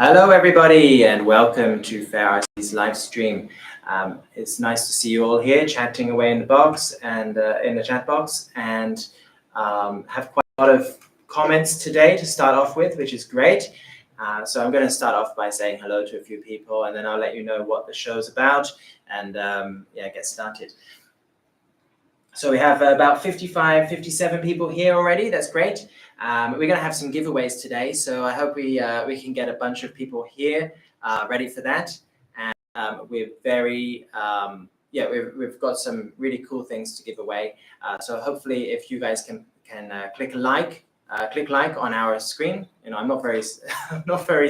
Hello, everybody, and welcome to FairRC's live stream. It's nice to see you all here chatting away in the box and in the chat box, and have quite a lot of comments today to start off with, which is great. So I'm going to start off by saying hello to a few people, and then I'll let you know what the show's about, and get started. So we have about 55, 57 people here already. That's great. We're going to have some giveaways today, so I hope we can get a bunch of people here ready for that. And we're very we've got some really cool things to give away. So hopefully, if you guys can click like on our screen. You know, I'm not very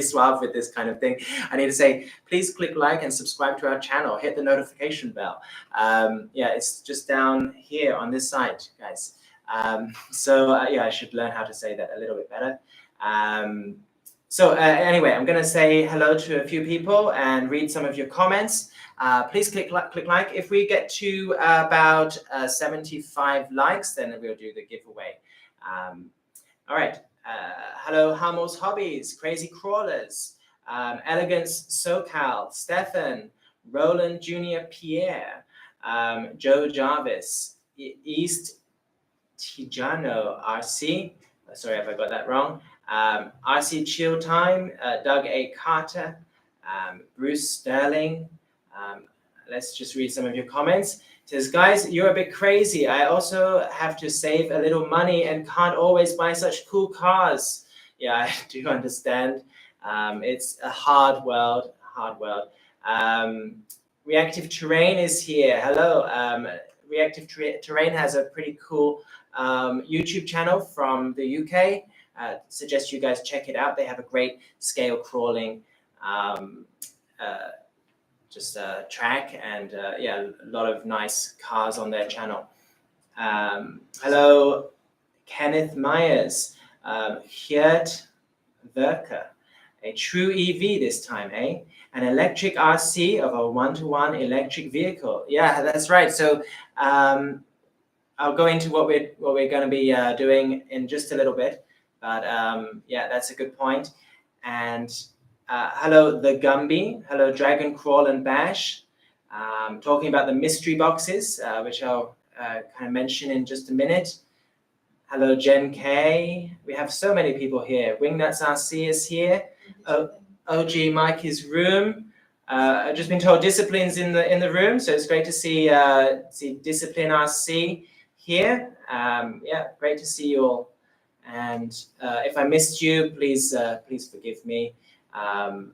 suave with this kind of thing. I need to say, please click like and subscribe to our channel. Hit the notification bell. It's just down here on this side, guys. I should learn how to say that a little bit better. Anyway, I'm going to say hello to a few people and read some of your comments. Please click like. If we get to about 75 likes, then we'll do the giveaway. All right. Hello, Hamel's Hobbies, Crazy Crawlers, Elegance SoCal, Stefan, Roland Jr. Pierre, Joe Jarvis, East Tijano RC. Sorry if I got that wrong. RC Chill Time, Doug A. Carter, Bruce Sterling. Let's just read some of your comments. It says, guys, you're a bit crazy. I also have to save a little money and can't always buy such cool cars. Yeah, I do understand. It's a hard world. Reactive Terrain is here. Hello. Reactive Terrain has a pretty cool YouTube channel from the UK. Suggest you guys check it out. They have a great scale crawling track, and a lot of nice cars on their channel. Hello, Kenneth Myers, Geert Werker, a true EV this time, eh? An electric RC of a one-to-one electric vehicle. Yeah, that's right. So I'll go into what we're going to be doing in just a little bit, but that's a good point. And hello, The Gumby. Hello, Dragon Crawl and Bash. Talking about the mystery boxes, which I'll kind of mention in just a minute. Hello, Jen K. We have so many people here. Wingnuts RC is here. OG Mikey's room. I've just been told Discipline's in the room, so it's great to see Discipline RC here. Great to see you all. And if I missed you, please forgive me. I'm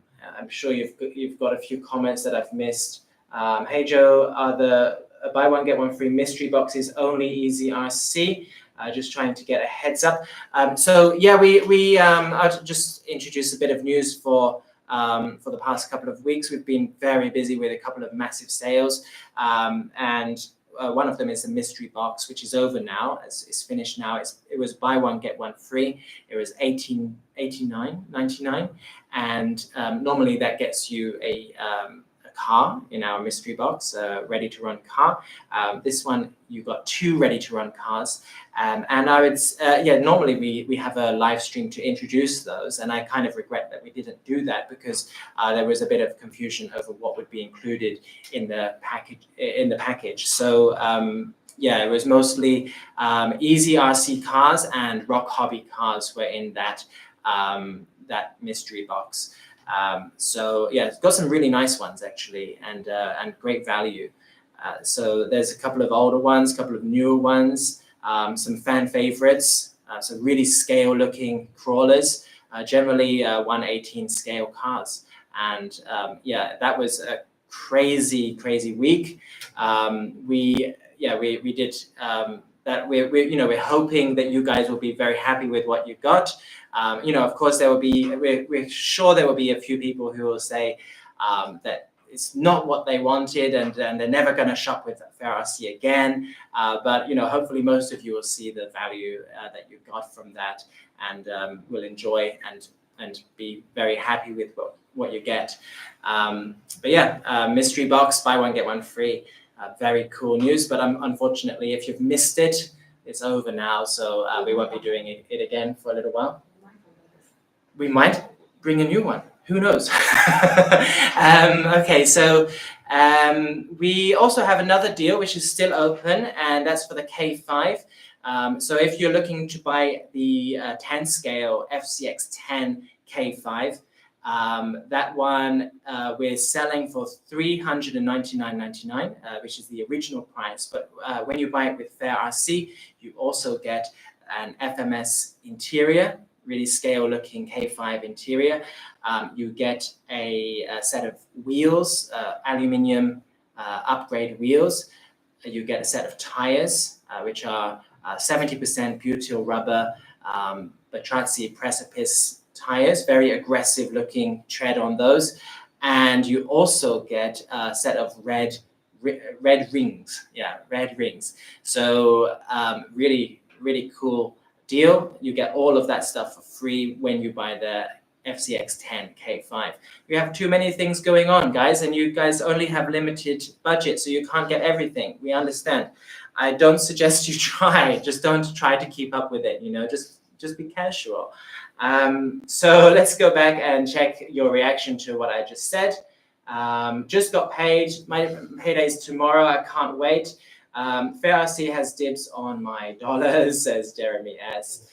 sure you've got a few comments that I've missed. Hey Joe, are the buy one get one free mystery boxes only easy RC? Just trying to get a heads up. I'll just introduce a bit of news for the past couple of weeks. We've been very busy with a couple of massive sales, and one of them is a mystery box, which is over now. It's finished now. It was buy one get one free. It was $18.99, and normally that gets you a car in our mystery box, ready to run car. This one you got 2 ready to run cars, and I would normally we have a live stream to introduce those, and I kind of regret that we didn't do that because there was a bit of confusion over what would be included in the package. So it was mostly easy RC cars and rock hobby cars were in that mystery box. It's got some really nice ones actually, and great value. So there's a couple of older ones, a couple of newer ones, some fan favorites, so really scale looking crawlers, generally 1/18 scale cars. And that was a crazy week. We did that. We're hoping that you guys will be very happy with what you got. Of course, we're sure there will be a few people who will say that it's not what they wanted, and they're never going to shop with FairRC again. But hopefully most of you will see the value that you got from that, and will enjoy and be very happy with what you get. Mystery box, buy one get one free. Very cool news. But unfortunately, if you've missed it, it's over now. So we won't be doing it again for a little while. We might bring a new one. Who knows? Okay, so we also have another deal which is still open, and that's for the K5. So if you're looking to buy the 10 scale FCX10 K5, that one we're selling for $399.99, which is the original price. But when you buy it with Fair RC, you also get an FMS interior, really scale-looking K5 interior. You get a set of wheels, aluminium upgrade wheels. You get a set of tires, which are 70% butyl rubber Batrazzi precipice tires, very aggressive looking tread on those. And you also get a set of red rings. Yeah, red rings. So really, really cool deal. You get all of that stuff for free when you buy the FCX10 K5. We have too many things going on, guys, and you guys only have limited budget, so you can't get everything. We understand. I don't suggest you try. Just don't try to keep up with it. You know, just be casual. So let's go back and check your reaction to what I just said. Just got paid. My payday is tomorrow. I can't wait. Fair RC has dibs on my dollars, says Jeremy S.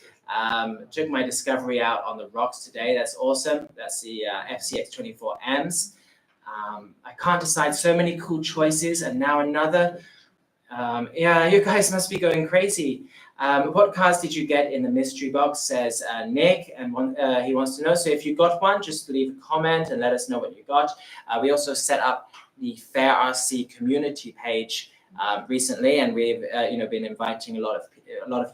Took my Discovery out on the rocks today. That's awesome. That's the FCX24Ms. I can't decide, so many cool choices, and now another. Yeah, you guys must be going crazy. What cars did you get in the mystery box, says Nick, and he wants to know. So if you got one, just leave a comment and let us know what you got. We also set up the Fair RC community page recently, and we've been inviting a lot of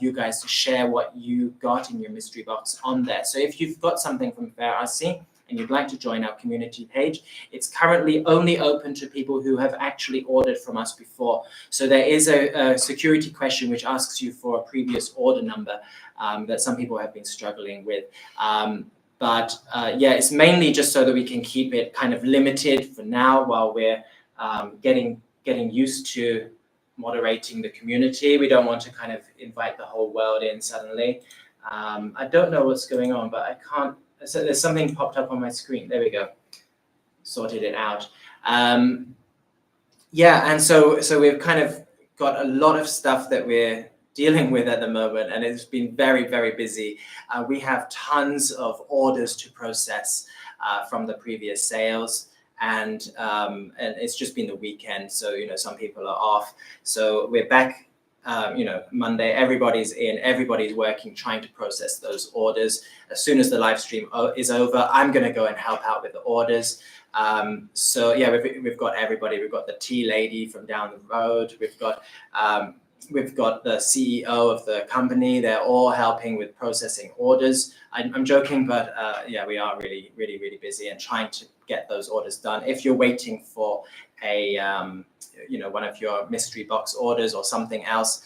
you guys to share what you got in your mystery box on there. So if you've got something from Fair RC and you'd like to join our community page, it's currently only open to people who have actually ordered from us before. So there is a security question which asks you for a previous order number that some people have been struggling with. Yeah, it's mainly just so that we can keep it kind of limited for now while we're getting used to moderating the community. We don't want to kind of invite the whole world in suddenly. I don't know what's going on, but I can't. So there's something popped up on my screen. There we go. Sorted it out. Yeah, and so we've kind of got a lot of stuff that we're dealing with at the moment, and it's been very, very busy. We have tons of orders to process from the previous sales. And it's just been the weekend, so some people are off. So we're back, Monday. Everybody's in, everybody's working, trying to process those orders. As soon as the live stream is over, I'm going to go and help out with the orders. So yeah, we've got everybody. We've got the tea lady from down the road. We've got the CEO of the company. They're all helping with processing orders. I'm joking, but yeah, we are really, really, really busy and trying to get those orders done. If you're waiting for a, one of your mystery box orders or something else,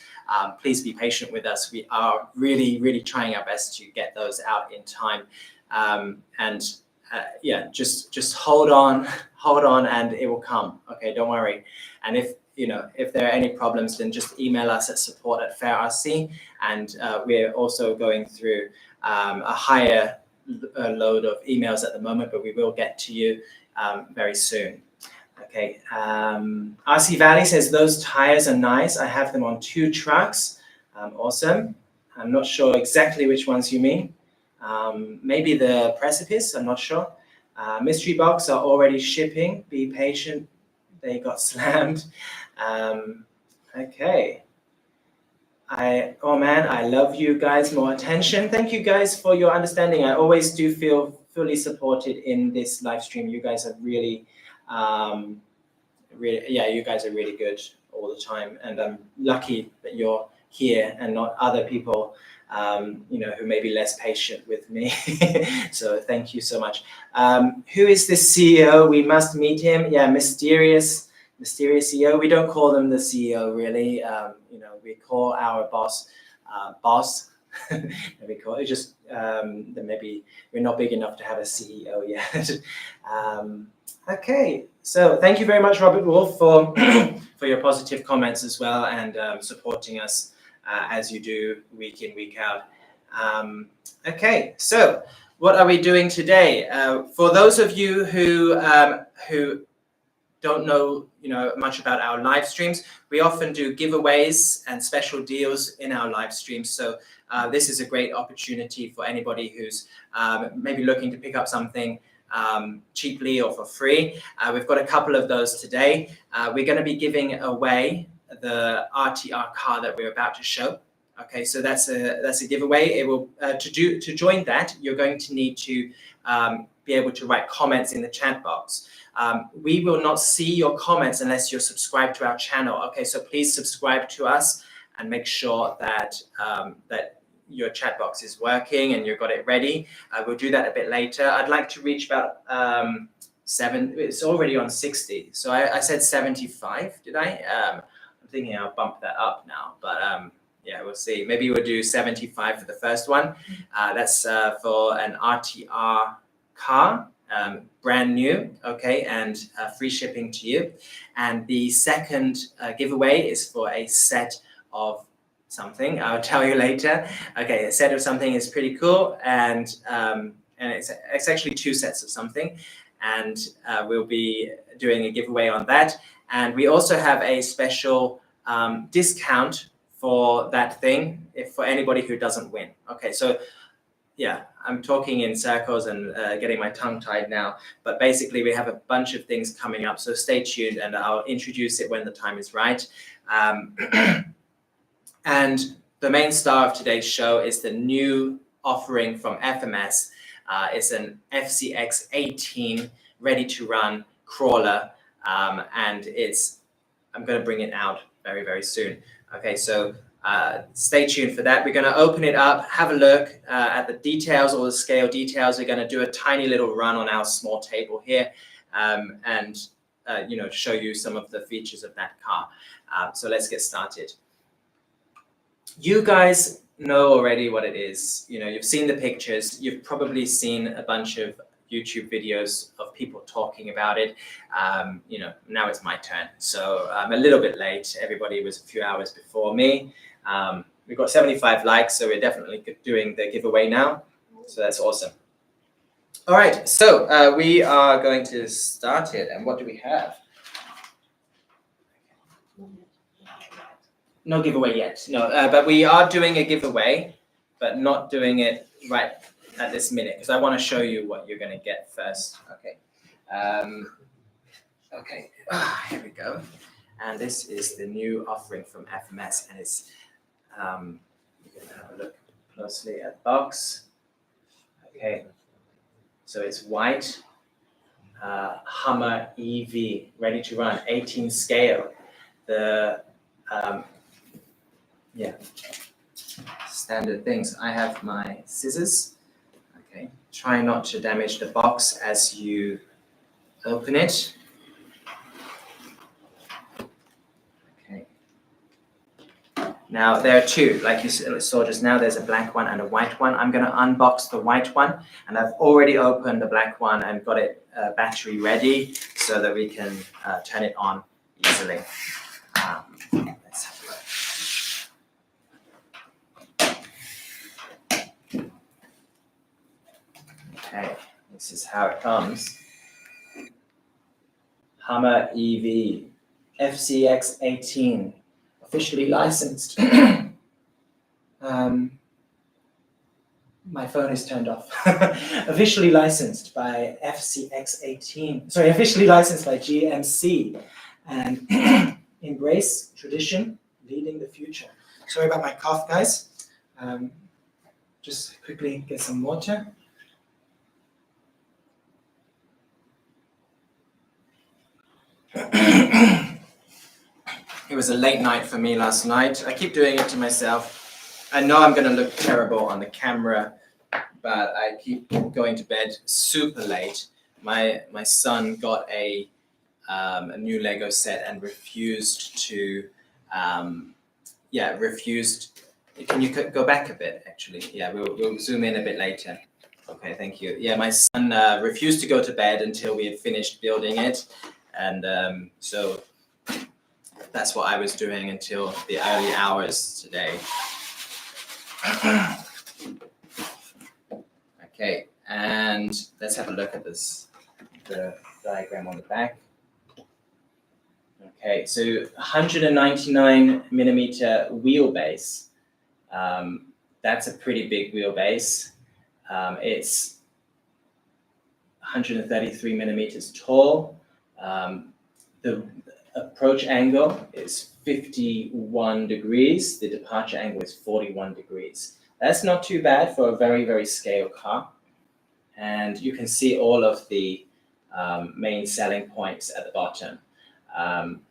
please be patient with us. We are really, really trying our best to get those out in time. Yeah, just hold on, and it will come. Okay, don't worry. And if there are any problems, then just email us at support@fairrc. And we're also going through a higher load of emails at the moment, but we will get to you very soon. Okay. RC Valley says those tires are nice. I have them on 2 trucks. Awesome. I'm not sure exactly which ones you mean. Maybe the precipice. I'm not sure. Mystery box are already shipping. Be patient. They got slammed. Okay. Oh man, I love you guys. More attention. Thank you guys for your understanding. I always do feel fully supported in this live stream. You guys are really, yeah, you guys are really good all the time. And I'm lucky that you're here and not other people, who may be less patient with me. So thank you so much. Who is this CEO? We must meet him. Yeah, mysterious CEO. We don't call them the CEO really. We call our boss boss. We call it just that maybe we're not big enough to have a CEO yet. Okay, so thank you very much, Robert Wolf, for for your positive comments as well, and supporting us as you do week in, week out. Okay, so what are we doing today? For those of you who don't know, much about our live streams, we often do giveaways and special deals in our live streams. So this is a great opportunity for anybody who's maybe looking to pick up something cheaply or for free. We've got a couple of those today. We're going to be giving away the RTR car that we're about to show. Okay, so that's a giveaway. It will to join that, you're going to need to be able to write comments in the chat box. We will not see your comments unless you're subscribed to our channel. Okay, so please subscribe to us and make sure that that your chat box is working and you've got it ready. We'll do that a bit later. I'd like to reach about 7. It's already on 60. So I said 75, did I? I'm thinking I'll bump that up now, but yeah, we'll see. Maybe we'll do 75 for the first one. That's for an RTR car. Brand new, okay, and free shipping to you. And the second giveaway is for a set of something. I'll tell you later. Okay, a set of something is pretty cool, and it's actually 2 sets of something, and we'll be doing a giveaway on that. And we also have a special discount for that thing for anybody who doesn't win. Okay, so yeah, I'm talking in circles and getting my tongue tied now, but basically we have a bunch of things coming up, so stay tuned and I'll introduce it when the time is right. And the main star of today's show is the new offering from FMS. It's an FCX18 ready to run crawler, and I'm going to bring it out very, very soon. Okay, so stay tuned for that. We're going to open it up, have a look at the details, all the scale details. We're going to do a tiny little run on our small table here, and show you some of the features of that car. So let's get started. You guys know already what it is. You've seen the pictures. You've probably seen a bunch of YouTube videos of people talking about it. Now it's my turn. So I'm a little bit late. Everybody was a few hours before me. We've got 75 likes, so we're definitely doing the giveaway now. So that's awesome. All right, so we are going to start it. And what do we have? No giveaway yet. No, but we are doing a giveaway, but not doing it right at this minute because I want to show you what you're going to get first. Okay. Okay. Here we go. And this is the new offering from FMS, and it's you're going to have a look closely at the box. Okay. So it's white, Hummer EV, ready to run, 18 scale. The standard things. I have my scissors. Okay, try not to damage the box as you open it. Okay. Now there are 2, like you saw just now. There's a black one and a white one. I'm going to unbox the white one, and I've already opened the black one and got it battery ready so that we can turn it on easily. Let's have a look. Okay, this is how it comes. Hummer EV, FCX18, officially licensed. My phone is turned off. Officially licensed by FCX18. Sorry, officially licensed by GMC. And embrace tradition, leading the future. Sorry about my cough, guys. Just quickly get some water. It was a late night for me last night. I keep doing it to myself. I know I'm going to look terrible on the camera, but I keep going to bed super late. My son got a new Lego set and refused to, refused. Can you go back a bit, actually? Yeah, we'll zoom in a bit later. Okay, thank you. Yeah, my son refused to go to bed until we had finished building it. And so that's what I was doing until the early hours today. Okay, And let's have a look at this, the diagram on the back. Okay, so 199 millimeter wheelbase. That's a pretty big wheelbase. It's 133 millimeters tall. The approach angle is 51 degrees. The departure angle is 41 degrees. That's not too bad for a very, very scale car. And you can see all of the main selling points at the bottom.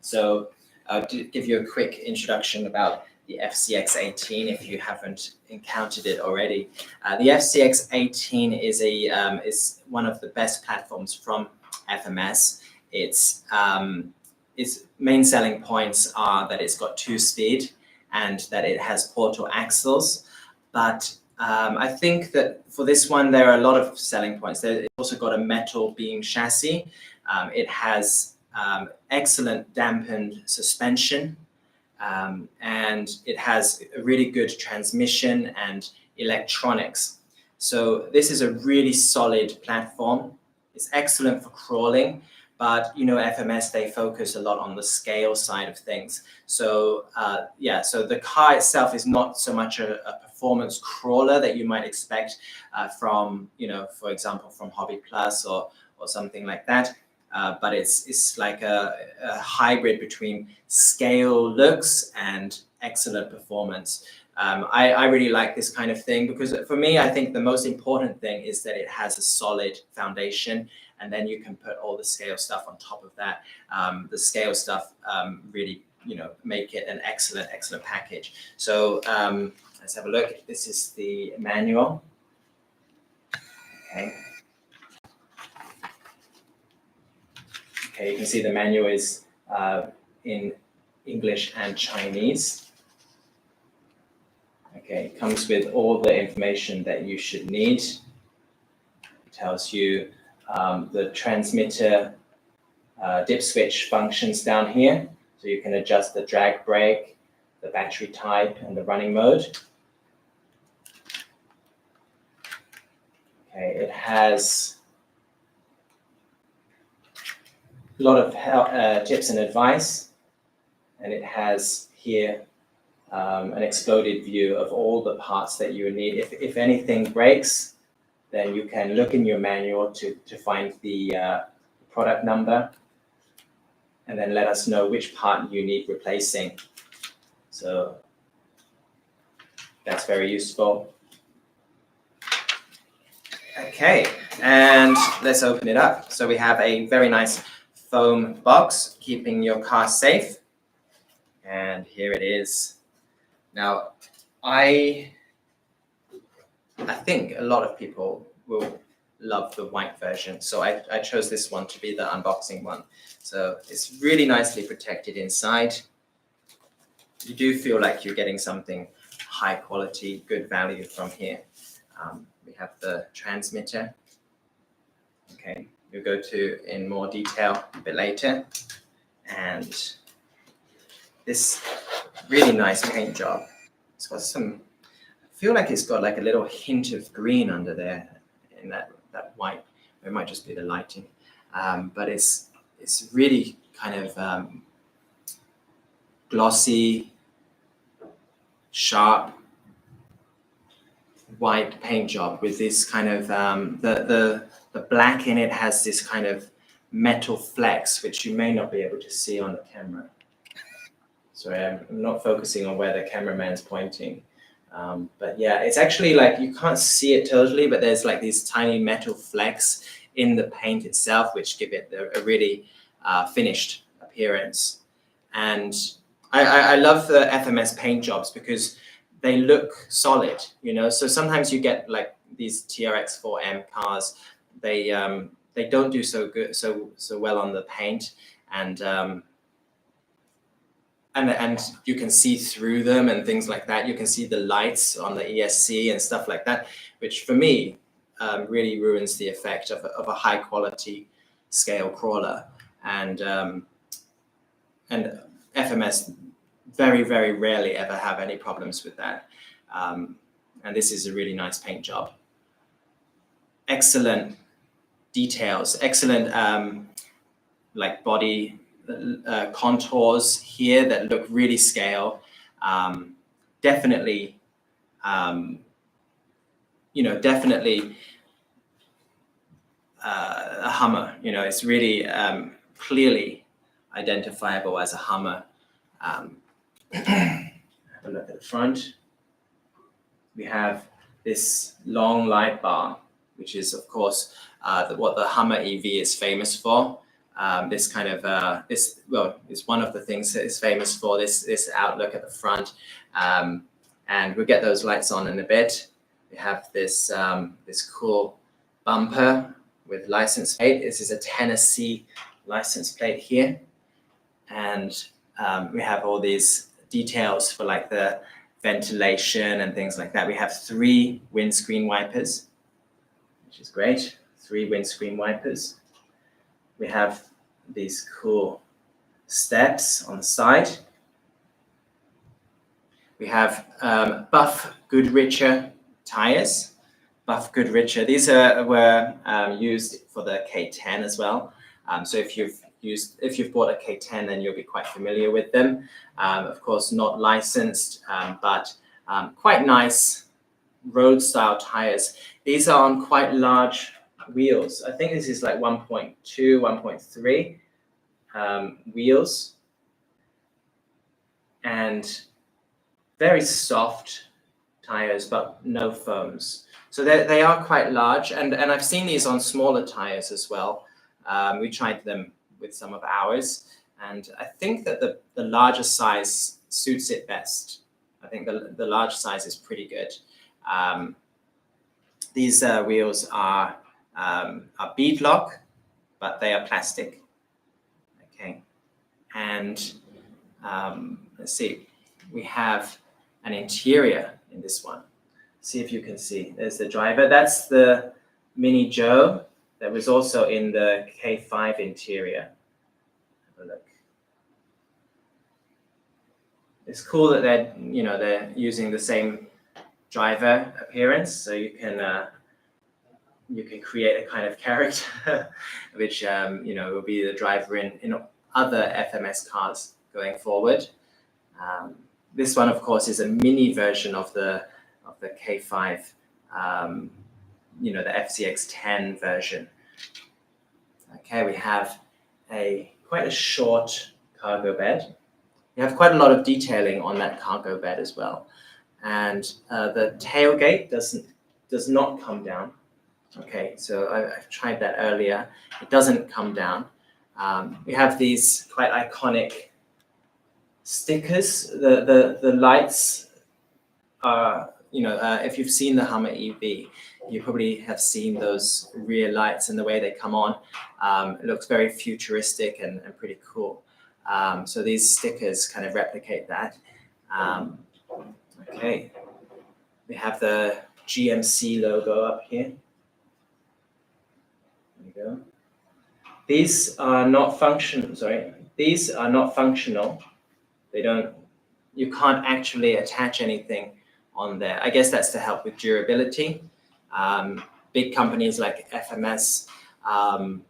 So I'll give you a quick introduction about the FCX18 if you haven't encountered it already. The FCX18 is one of the best platforms from FMS. Its main selling points are that it's got 2-speed and that it has portal axles. But I think that for this one, there are a lot of selling points. It's also got a metal beam chassis. It has excellent dampened suspension, and it has a really good transmission and electronics. So this is a really solid platform. It's excellent for crawling, but you know, FMS, they focus a lot on the scale side of things. So yeah, so the car itself is not so much a performance crawler that you might expect from, you know, for example, from Hobby Plus or something like that. But it's like a hybrid between scale looks and excellent performance. I really like this kind of thing because for me, I think the most important thing is that it has a solid foundation, and then you can put all the scale stuff on top of that. The scale stuff really, you know, make it an excellent package. So let's have a look. This is the manual. Okay. Okay, you can see the manual is in English and Chinese. Okay, it comes with all the information that you should need. It tells you the transmitter dip switch functions down here. So you can adjust the drag brake, the battery type, and the running mode. Okay, it has a lot of tips and advice, and it has here an exploded view of all the parts that you need. If anything breaks, then you can look in your manual to find the product number, and then let us know which part you need replacing. So that's very useful. Okay, and let's open it up. So we have a very nice foam box, keeping your car safe. And here it is. Now, I think a lot of people will love the white version. So I chose this one to be the unboxing one. So it's really nicely protected inside. You do feel like you're getting something high quality, good value from here. We have the transmitter. Okay, we'll go to in more detail a bit later. And this really nice paint job. It's got some, I feel like it's got like a little hint of green under there in that white. It might just be the lighting. But it's really kind of glossy, sharp, white paint job with this kind of the black in it has this kind of metal flecks, which you may not be able to see on the camera. Sorry, I'm not focusing on where the cameraman's pointing. But yeah, it's actually like you can't see it totally, but there's like these tiny metal flecks in the paint itself, which give it a really finished appearance. And I love the FMS paint jobs because they look solid, you know. So sometimes you get like these TRX4M cars, they don't do so good, so well on the paint, and you can see through them and things like that. You can see the lights on the ESC and stuff like that, which for me really ruins the effect of a high quality scale crawler. And FMS very, very rarely ever have any problems with that. And this is a really nice paint job. excellent details, excellent like body contours here that look really scale. Definitely, definitely a Hummer. It's really clearly identifiable as a Hummer. Have a look at the front. We have this long light bar, which is, of course, what the Hummer EV is famous for. This kind of it's one of the things that it's famous for. This outlook at the front, and we'll get those lights on in a bit. We have this this cool bumper with license plate. This is a Tennessee license plate here, and we have all these details for like the ventilation and things like that. We have 3 windscreen wipers, which is great. 3 windscreen wipers. We have these cool steps on the side. We have Buff Goodricher tires. Buff Goodricher. These were used for the K10 as well. So if you've bought a K10, then you'll be quite familiar with them. Of course, not licensed, but quite nice road style tires. These are on quite large wheels. I think this is like 1.2, 1.3 wheels, and very soft tires, but no foams. So they are quite large, and I've seen these on smaller tires as well. We tried them with some of ours, and I think that the larger size suits it best. I think the large size is pretty good. These wheels are beadlock, but they are plastic. Okay, and let's see, we have an interior in this one. See if you can see. There's the driver. That's the Mini Joe that was also in the K5 interior. Have a look. It's cool that they're using the same driver appearance, so you can create a kind of character which will be the driver in other FMS cars going forward. This one, of course, is a mini version of the K5, the FCX10 version. Okay, we have quite a short cargo bed. We have quite a lot of detailing on that cargo bed as well, and the tailgate does not come down. Okay, so I've tried that earlier. It doesn't come down. We have these quite iconic stickers. The lights are, if you've seen the Hummer EV, you probably have seen those rear lights and the way they come on. It looks very futuristic and pretty cool. So these stickers kind of replicate that. Okay, we have the GMC logo up here. There you go. These are not functional. These are not functional. You can't actually attach anything on there. I guess that's to help with durability. Big companies like FMS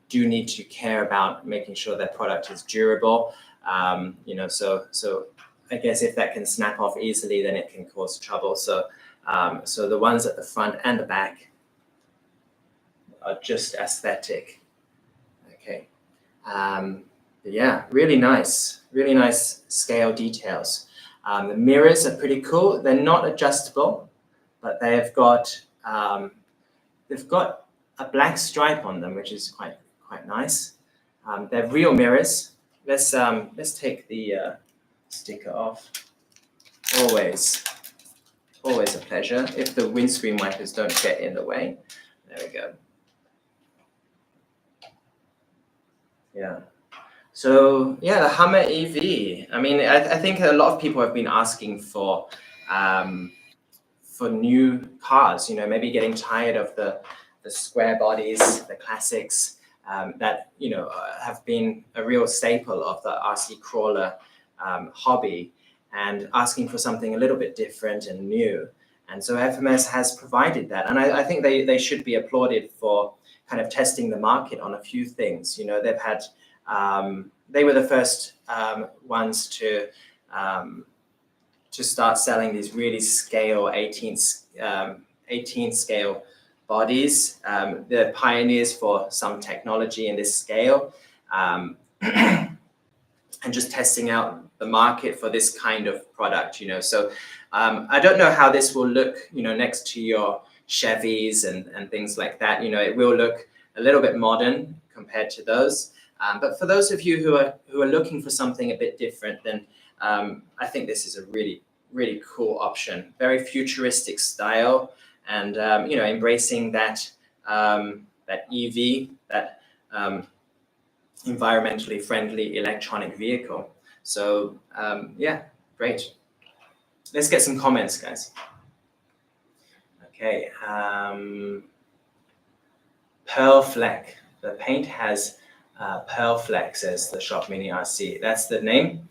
do need to care about making sure their product is durable. So I guess if that can snap off easily, then it can cause trouble. So the ones at the front and the back are just aesthetic. Okay. Yeah, really nice scale details. The mirrors are pretty cool. They're not adjustable, but they've got a black stripe on them, which is quite nice. They're real mirrors. Let's take the sticker off. Always a pleasure. If the windscreen wipers don't get in the way. There we go. Yeah. So yeah, the Hummer EV. I mean, I think a lot of people have been asking for new cars. Maybe getting tired of the square bodies, the classics that have been a real staple of the RC crawler hobby, and asking for something a little bit different and new. And so FMS has provided that. And I think they should be applauded for kind of testing the market on a few things. You know, they've had, they were the first ones to start selling these really scale 18 scale bodies. They're pioneers for some technology in this scale, and just testing out the market for this kind of product, you know. So I don't know how this will look, you know, next to your Chevys and things like that. You know, it will look a little bit modern compared to those. But for those of you who are looking for something a bit different, then I think this is a really, really cool option. Very futuristic style, and you know, embracing that that EV, that environmentally friendly electronic vehicle. So yeah, great. Let's get some comments, guys. Okay, Pearl Fleck. The paint has Pearl Fleck, says the Shop Mini RC. That's the name.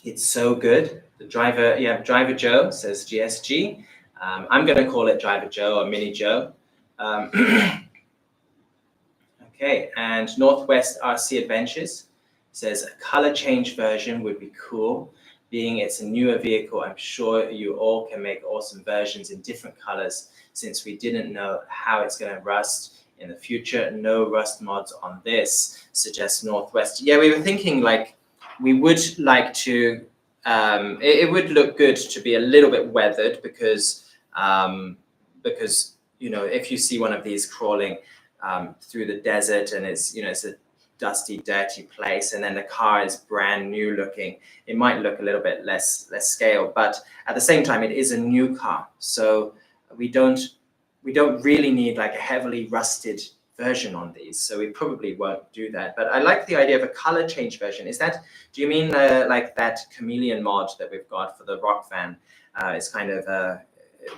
It's so good. The driver, yeah, Driver Joe says GSG. I'm going to call it Driver Joe or Mini Joe. Okay, and Northwest RC Adventures says a color change version would be cool. Being it's a newer vehicle, I'm sure you all can make awesome versions in different colors since we didn't know how it's going to rust in the future. No rust mods on this, suggests Northwest. Yeah, we were thinking like we would like to, it would look good to be a little bit weathered because you know, if you see one of these crawling through the desert and it's, you know, it's a dusty, dirty place, and then the car is brand new looking, it might look a little bit less scale, but at the same time, it is a new car. So we don't really need like a heavily rusted version on these. So we probably won't do that. But I like the idea of a color change version. Is that, do you mean like that chameleon mod that we've got for the rock van? It's kind of,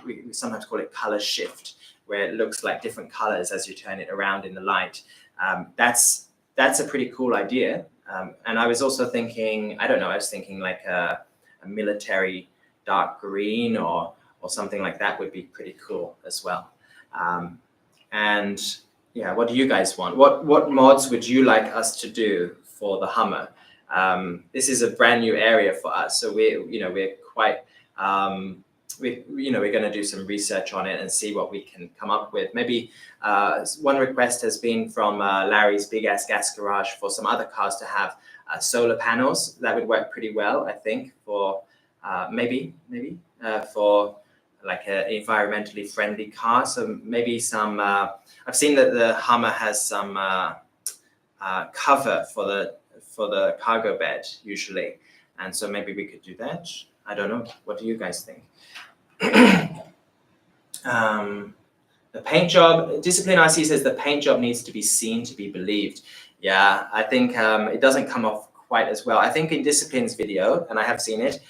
we sometimes call it color shift, where it looks like different colors as you turn it around in the light. That's a pretty cool idea. And I was also thinking, I don't know, I was thinking like a military dark green or something like that would be pretty cool as well. And yeah, what do you guys want? What mods would you like us to do for the Hummer? This is a brand new area for us, so we're quite we're going to do some research on it and see what we can come up with. Maybe one request has been from Larry's Big Ass Gas Garage for some other cars to have solar panels. That would work pretty well, I think, for maybe for like an environmentally friendly car. So maybe some, I've seen that the Hummer has some cover for the cargo bed usually. And so maybe we could do that. I don't know. What do you guys think? The paint job, Discipline RC says the paint job needs to be seen to be believed. Yeah, I think it doesn't come off quite as well. I think in Discipline's video, and I have seen it,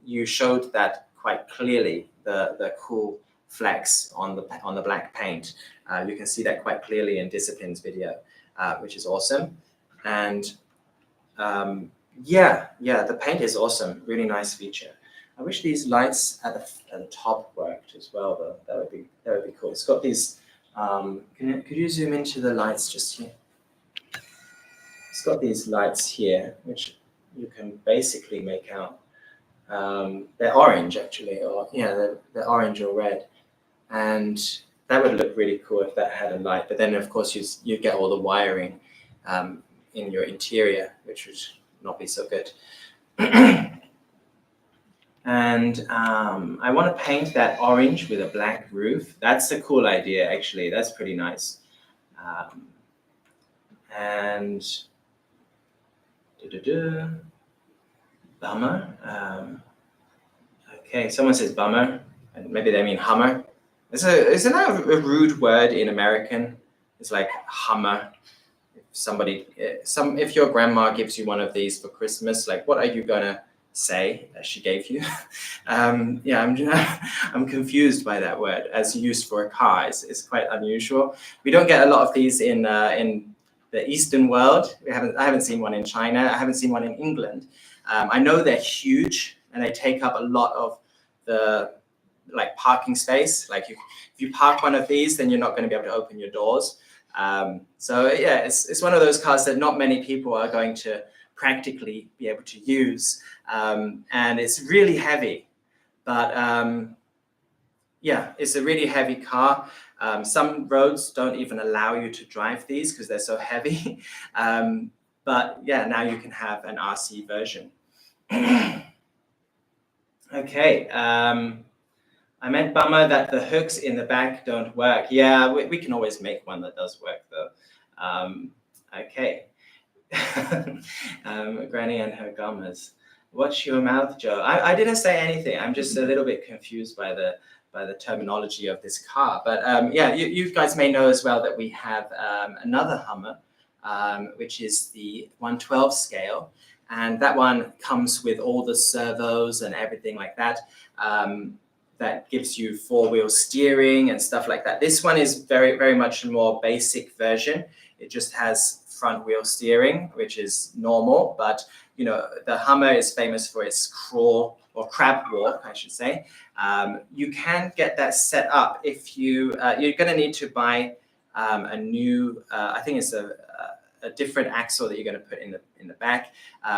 you showed that quite clearly, the cool flecks on the black paint. You can see that quite clearly in Discipline's video, which is awesome. And yeah, the paint is awesome. Really nice feature. I wish these lights at the top worked as well, though. That would be cool. It's got these. Could you zoom into the lights just here? It's got these lights here, which you can basically make out. They're orange actually, or yeah, they're orange or red, and that would look really cool if that had a light. But then, of course, you get all the wiring in your interior, which would not be so good. And I want to paint that orange with a black roof. That's a cool idea, actually. That's pretty nice. And bummer. Okay, someone says bummer, and maybe they mean Hummer. Isn't that a rude word in American? It's like Hummer. If your grandma gives you one of these for Christmas, like, what are you gonna say that she gave you? Yeah, I'm confused by that word as used for a car. It's quite unusual. We don't get a lot of these in the Eastern world. I haven't seen one in China. I haven't seen one in England. I know they're huge and they take up a lot of the like parking space. Like if you park one of these, then you're not going to be able to open your doors. So yeah, it's one of those cars that not many people are going to practically be able to use, and it's really heavy. But yeah, it's a really heavy car. Some roads don't even allow you to drive these because they're so heavy. But yeah, now you can have an RC version. Okay. I meant bummer that the hooks in the back don't work. Yeah, we can always make one that does work though. Okay. Granny and her gummers. Watch your mouth, Joe. I didn't say anything. I'm just a little bit confused by the terminology of this car. But yeah, you guys may know as well that we have another Hummer, which is the 112 scale. And that one comes with all the servos and everything like that. That gives you four-wheel steering and stuff like that. This one is very, very much a more basic version. It just has front-wheel steering, which is normal. But you know, the Hummer is famous for its crawl or crab walk, I should say. You can get that set up if you're going to need to buy a new. I think it's a different axle that you're going to put in the back,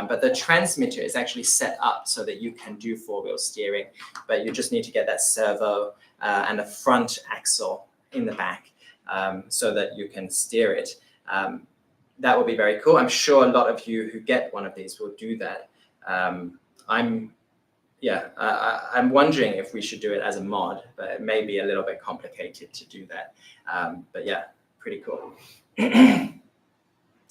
but the transmitter is actually set up so that you can do four-wheel steering, but you just need to get that servo and a front axle in the back so that you can steer it. That will be very cool. I'm sure a lot of you who get one of these will do that. I'm wondering if we should do it as a mod, but it may be a little bit complicated to do that. But yeah, pretty cool.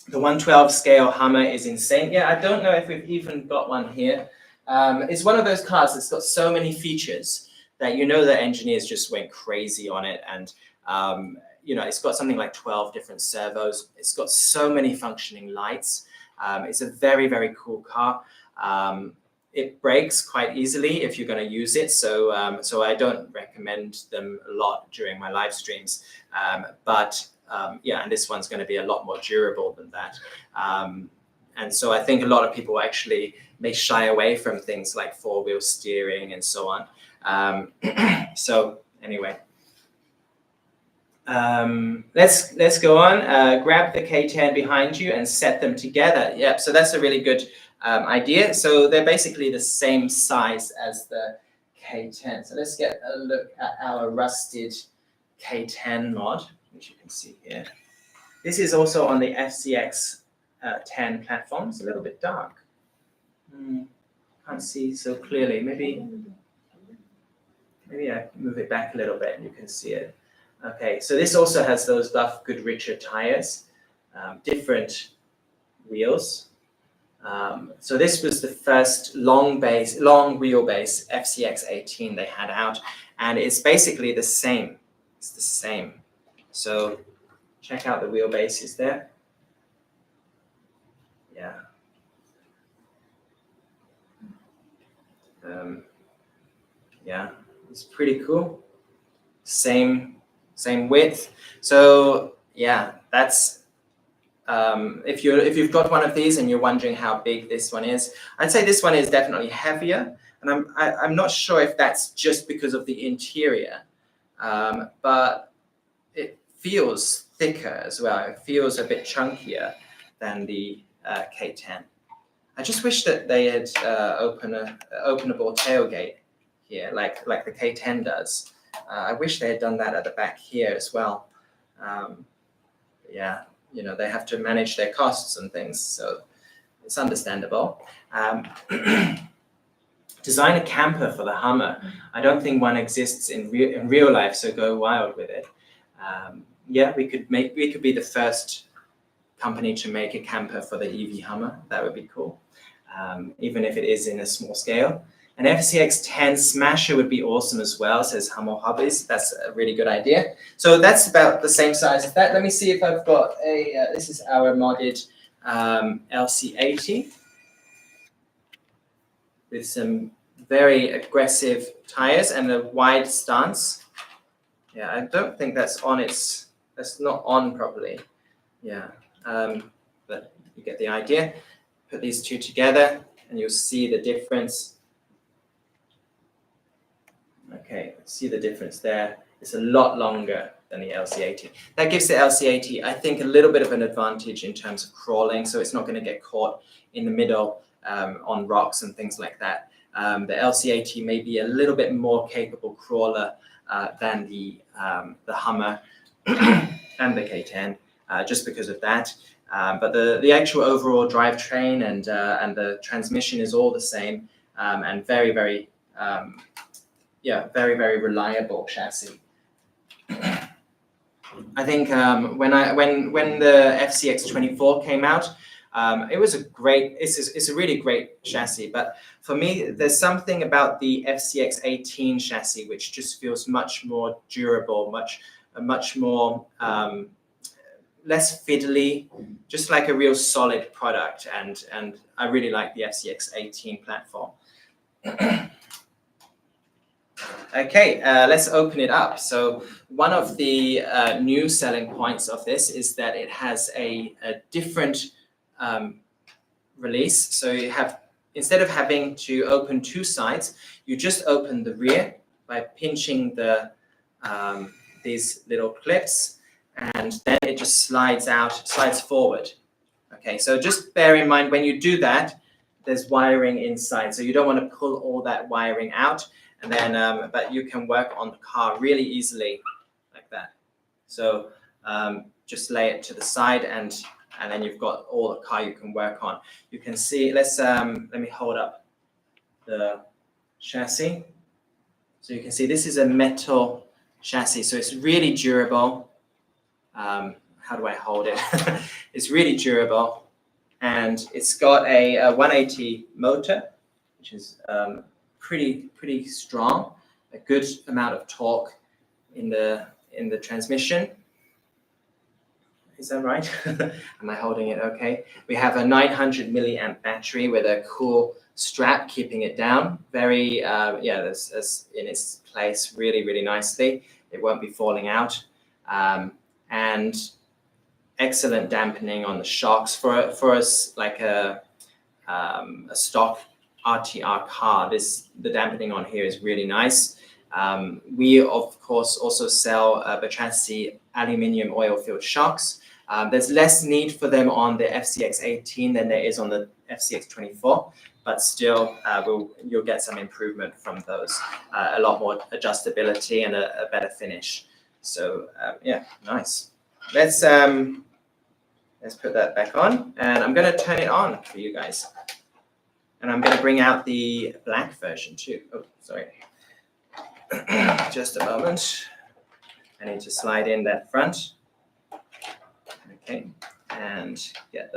The 112 scale Hummer is insane. Yeah, I don't know if we've even got one here. It's one of those cars that's got so many features that you know the engineers just went crazy on it. And, you know, it's got something like 12 different servos. It's got so many functioning lights. It's a very, very cool car. It brakes quite easily if you're going to use it. So I don't recommend them a lot during my live streams. Yeah, and this one's going to be a lot more durable than that. And so I think a lot of people actually may shy away from things like four-wheel steering and so on. So anyway, let's go on. Grab the K10 behind you and set them together. Yep, so that's a really good idea. So they're basically the same size as the K10. So let's get a look at our rusted K10 mod, which you can see here. This is also on the FCX18 platform. It's a little bit dark. Can't see so clearly. Maybe I move it back a little bit and you can see it. Okay, so this also has those Buff Goodricher tires, different wheels. So this was the first long wheelbase FCX18 they had out, and it's basically the same. It's the same. So check out the wheelbases there. Yeah. Yeah, it's pretty cool. Same width. So yeah, that's if you've got one of these and you're wondering how big this one is, I'd say this one is definitely heavier, and I'm not sure if that's just because of the interior, but it feels thicker as well. It feels a bit chunkier than the K10. I just wish that they had openable tailgate here, like the K10 does. I wish they had done that at the back here as well. Yeah, you know, they have to manage their costs and things, so it's understandable. Design a camper for the Hummer. I don't think one exists in real life, so go wild with it. Yeah, we could be the first company to make a camper for the EV Hummer. That would be cool, even if it is in a small scale. An FCX10 Smasher would be awesome as well, says Hummer Hobbies. That's a really good idea. So that's about the same size as that. Let me see if I've got a, this is our modded LC80 with some very aggressive tires and a wide stance. Yeah, I don't think that's not on properly. Yeah, but you get the idea. Put these two together and you'll see the difference. Okay, see the difference there. It's a lot longer than the LC18. That gives the LC80, I think, a little bit of an advantage in terms of crawling, so it's not going to get caught in the middle on rocks and things like that. The LC80 may be a little bit more capable crawler than the Hummer and the K10, just because of that. But the actual overall drivetrain and the transmission is all the same, and very, very very, very reliable chassis. I think when the FCX24 came out, it was it's a really great chassis. But for me, there's something about the FCX18 chassis which just feels much more durable, much more less fiddly, just like a real solid product. And I really like the FCX18 platform. Okay, let's open it up. So one of the new selling points of this is that it has a different release. So you have, instead of having to open two sides, you just open the rear by pinching the these little clips, and then it just slides forward. Okay, so just bear in mind when you do that, there's wiring inside, so you don't want to pull all that wiring out. And then, but you can work on the car really easily like that. So just lay it to the side, and then you've got all the car you can work on. You can see, let me hold up the chassis. So you can see this is a metal chassis, so it's really durable. How do I hold it? It's really durable, and it's got a 180 motor, which is pretty strong, a good amount of torque in the transmission. Is that right? Am I holding it okay? We have a 900 milliamp battery with a cool strap keeping it down. Very that's in its place really nicely. It won't be falling out, and excellent dampening on the shocks for us like a stock RTR car. The dampening on here is really nice. We of course also sell Bertrandsi aluminium oil-filled shocks. There's less need for them on the FCX18 than there is on the FCX24, but still you'll get some improvement from those. A lot more adjustability and a better finish. So yeah, nice. Let's put that back on, and I'm going to turn it on for you guys. And I'm going to bring out the black version too. Oh, sorry. Just a moment. I need to slide in that front. Okay, and get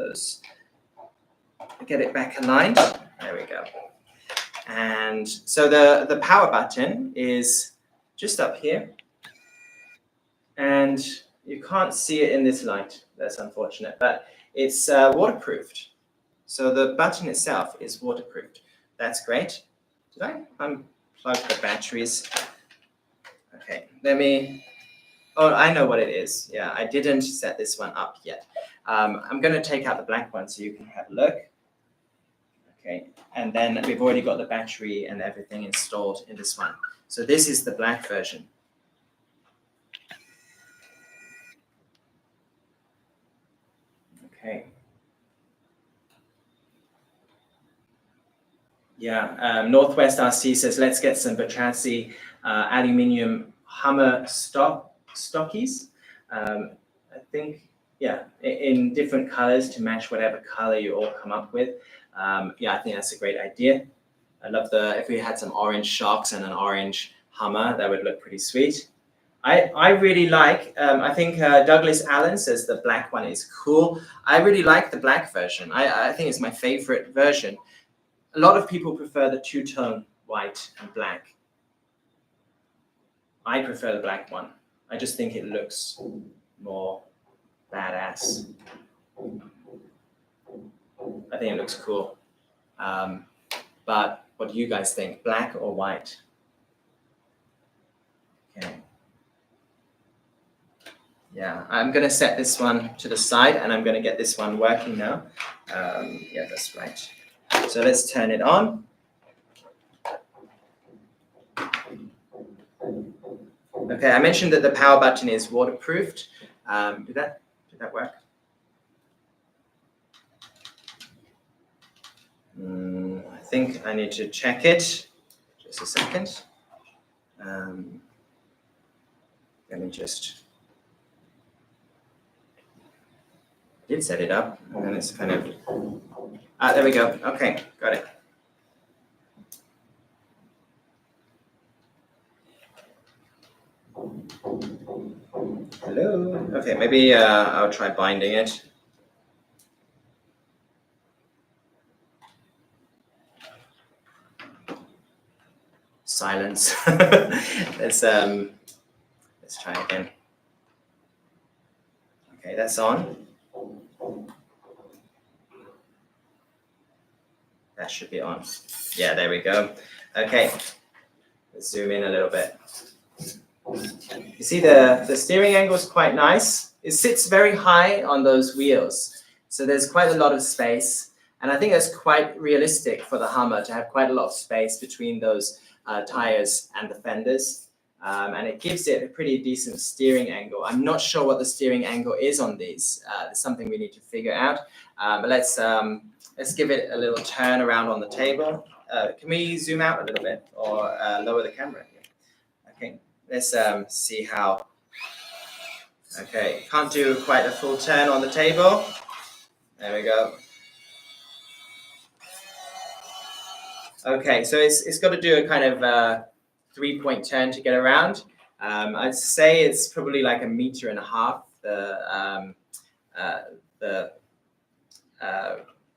it back aligned. There we go. And so the power button is just up here. And you can't see it in this light. That's unfortunate, but it's waterproofed. So the button itself is waterproofed. That's great. Did I unplug the batteries? Okay, oh, I know what it is. Yeah, I didn't set this one up yet. I'm going to take out the black one so you can have a look. Okay, and then we've already got the battery and everything installed in this one. So this is the black version. Okay. Yeah, Northwest RC says, let's get some Bertrandsi aluminium Hummer stockies. I think, yeah, in different colors to match whatever color you all come up with. Yeah, I think that's a great idea. I love if we had some orange shocks and an orange Hummer, that would look pretty sweet. I really like, I think Douglas Allen says the black one is cool. I really like the black version. I think it's my favorite version. A lot of people prefer the two-tone white and black. I prefer the black one. I just think it looks more badass. I think it looks cool. But what do you guys think? Black or white? Okay. Yeah, I'm going to set this one to the side, and I'm going to get this one working now. Yeah, that's right. So let's turn it on. Okay, I mentioned that the power button is waterproofed. Did that work? I think I need to check it. Just a second. Let me just. I did set it up, and then it's kind of. There we go. Okay, got it. Hello. Okay, maybe I'll try binding it. Silence. Let's try again. Okay, that's on. That should be on. Yeah, there we go. Okay, let's zoom in a little bit. You see the steering angle is quite nice. It sits very high on those wheels. So there's quite a lot of space. And I think that's quite realistic for the Hummer to have quite a lot of space between those tires and the fenders. And it gives it a pretty decent steering angle. I'm not sure what the steering angle is on these. It's something we need to figure out. But let's give it a little turn around on the table. Can we zoom out a little bit or lower the camera here? Okay, let's see how. Okay, can't do quite a full turn on the table. There we go. Okay, so it's got to do a kind of 3-point turn to get around. I'd say it's probably like 1.5 meters. The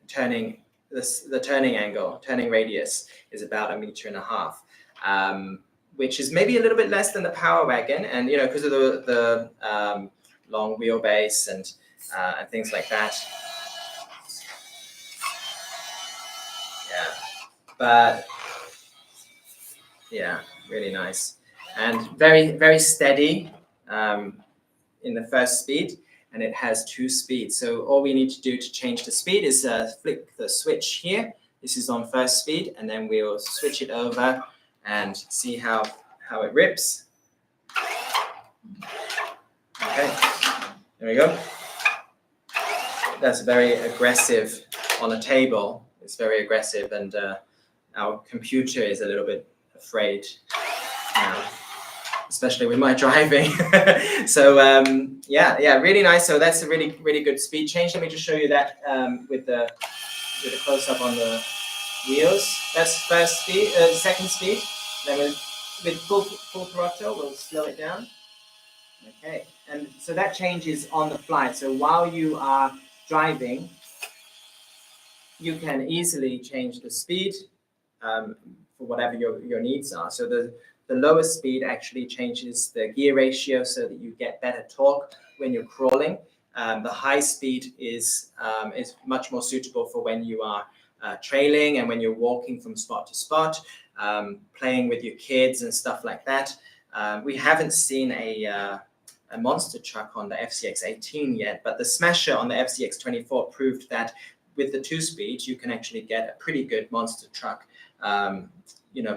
turning angle, turning radius is about 1.5 meters, which is maybe a little bit less than the Power Wagon, and because of the long wheelbase and things like that. Yeah, but yeah, really nice and very, very steady in the first speed. And it has 2 speeds. So all we need to do to change the speed is flick the switch here. This is on first speed, and then we'll switch it over and see how it rips. Okay, there we go. That's very aggressive on a table. It's very aggressive, and our computer is a little bit afraid now, especially with my driving. So yeah, really nice. So that's a really, really good speed change. Let me just show you that with a close-up on the wheels. That's first speed, second speed. Then with full throttle, we'll slow it down. Okay, and so that changes on the fly. So while you are driving, you can easily change the speed for whatever your needs are. So the lower speed actually changes the gear ratio so that you get better torque when you're crawling. The high speed is much more suitable for when you are trailing and when you're walking from spot to spot, playing with your kids and stuff like that. We haven't seen a monster truck on the FCX18 yet, but the Smasher on the FCX24 proved that with the 2 speeds, you can actually get a pretty good monster truck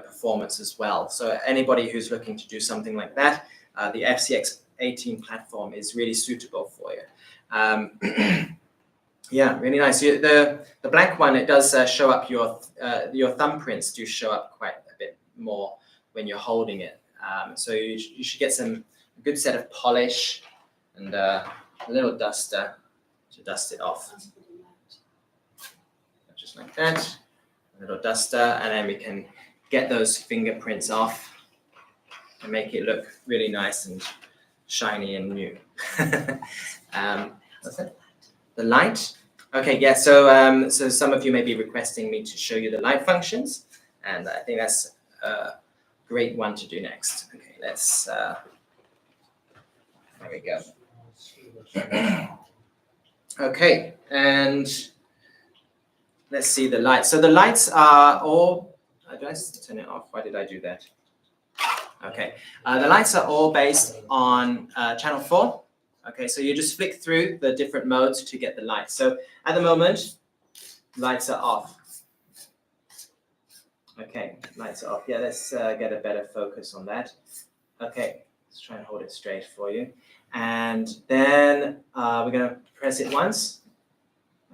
performance as well. So anybody who's looking to do something like that, the FCX18 platform is really suitable for you. Yeah, really nice. The black one, it does show up your thumbprints do show up quite a bit more when you're holding it. So you should get a good set of polish and a little duster to dust it off. Just like that, a little duster, and then we can get those fingerprints off and make it look really nice and shiny and new. What's that? The light? Okay, yeah, so some of you may be requesting me to show you the light functions, and I think that's a great one to do next. Okay, let's, there we go. Okay, and let's see the lights. So the lights are all, did I turn it off? Why did I do that? Okay, the lights are all based on channel 4. Okay, so you just flick through the different modes to get the lights. So at the moment, lights are off. Okay, lights are off. Yeah, let's get a better focus on that. Okay, Let's try and hold it straight for you. And then we're going to press it once.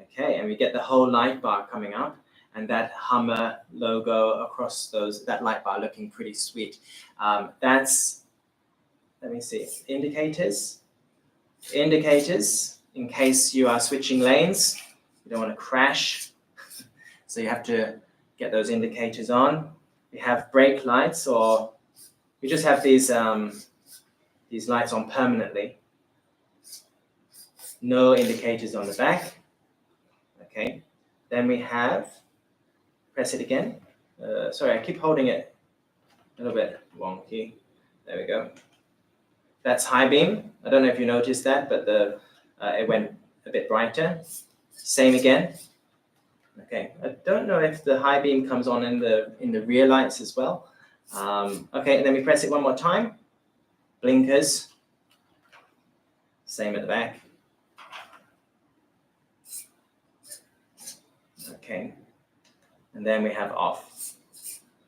Okay, and we get the whole light bar coming up, and that Hummer logo across that light bar looking pretty sweet. That's, let me see, indicators. Indicators, in case you are switching lanes, you don't want to crash. So you have to get those indicators on. We have brake lights, or we just have these lights on permanently. No indicators on the back. Okay, then we have, press it again. Sorry, I keep holding it a little bit wonky. There we go. That's high beam. I don't know if you noticed that, but it went a bit brighter. Same again. Okay, I don't know if the high beam comes on in the rear lights as well. Okay, and then we press it one more time. Blinkers. Same at the back. Okay, and then we have off.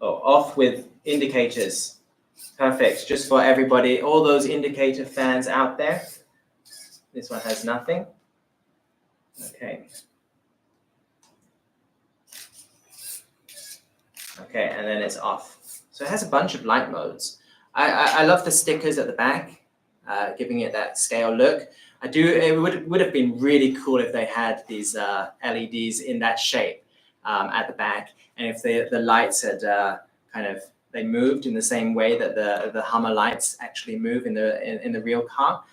Oh, off with indicators. Perfect, just for everybody, all those indicator fans out there. This one has nothing. Okay. Okay, and then it's off. So it has a bunch of light modes. I love the stickers at the back, giving it that scale look. It would have been really cool if they had these LEDs in that shape at the back, and if the lights had they moved in the same way that the Hummer lights actually move in the real car.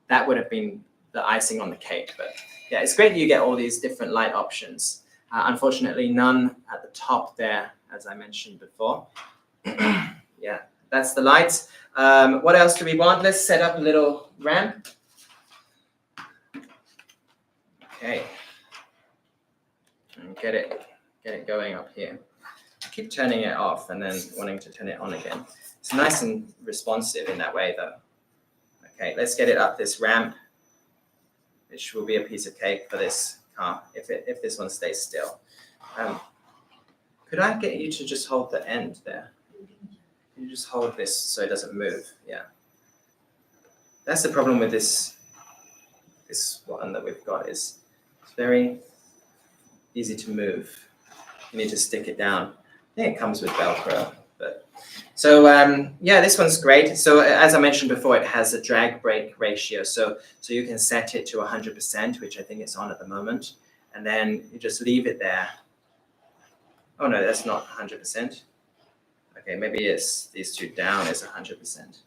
That would have been the icing on the cake. But yeah, it's great that you get all these different light options. Unfortunately, none at the top there, as I mentioned before. Yeah, that's the lights. What else do we want? Let's set up a little ramp. Okay, and get it going up here. I keep turning it off and then wanting to turn it on again. It's nice and responsive in that way, though. Okay, let's get it up this ramp, which will be a piece of cake for this car if this one stays still. Could I get you to just hold the end there? Can you just hold this so it doesn't move? Yeah. That's the problem with this one that we've got, is it's very easy to move. You need to stick it down. I think it comes with Velcro, but so yeah, this one's great. So as I mentioned before, it has a drag brake ratio, so you can set it to 100%, which I think it's on at the moment, and then you just leave it there. Oh no, that's not 100%. Okay, maybe it's these two down is 100%.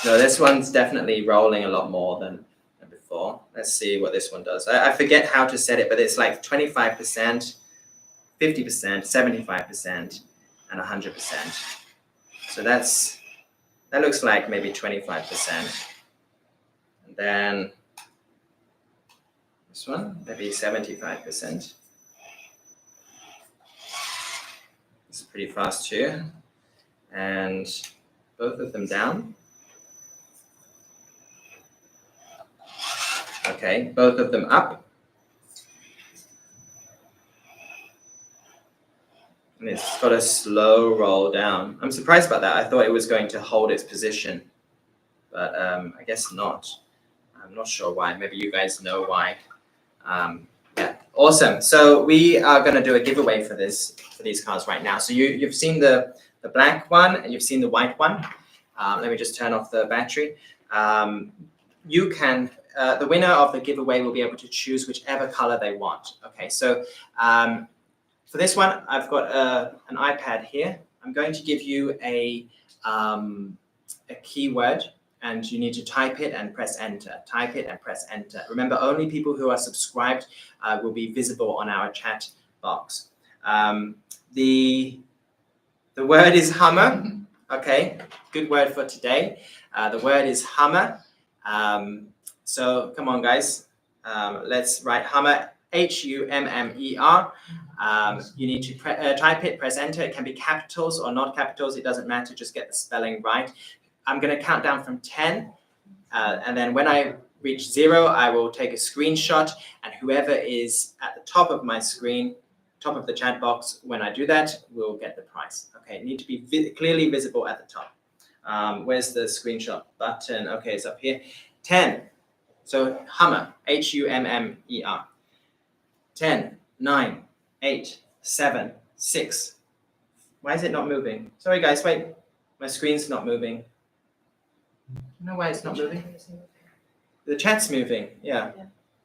No, this one's definitely rolling a lot more than before. Let's see what this one does. I forget how to set it, but it's like 25%, 50%, 75%, and 100%. So that looks like maybe 25%. And then this one, maybe 75%. It's pretty fast too. And both of them down. Okay, both of them up. And it's got a slow roll down. I'm surprised about that. I thought it was going to hold its position, but I guess not. I'm not sure why. Maybe you guys know why. Yeah, awesome. So we are going to do a giveaway for these cars right now. So you've seen the black one and you've seen the white one. Let me just turn off the battery. You can. The winner of the giveaway will be able to choose whichever color they want. Okay, so for this one, I've got an iPad here. I'm going to give you a keyword, and you need to type it and press enter. Type it and press enter. Remember, only people who are subscribed will be visible on our chat box. The word is Hummer. Okay, good word for today. The word is Hummer. So come on, guys. Let's write Hummer, Hummer. You need to type it, press enter. It can be capitals or not capitals. It doesn't matter. Just get the spelling right. I'm going to count down from 10. And then when I reach 0, I will take a screenshot. And whoever is at the top of my screen top of the chat box. When I do that, we'll get the price. Okay, need to be clearly visible at the top. Where's the screenshot button? Okay, it's up here. 10. So Hummer, Hummer. 10, 9, 8, 7, 6. Why is it not moving? Sorry guys, wait. My screen's not moving. You know why it's not moving? The chat's moving, yeah.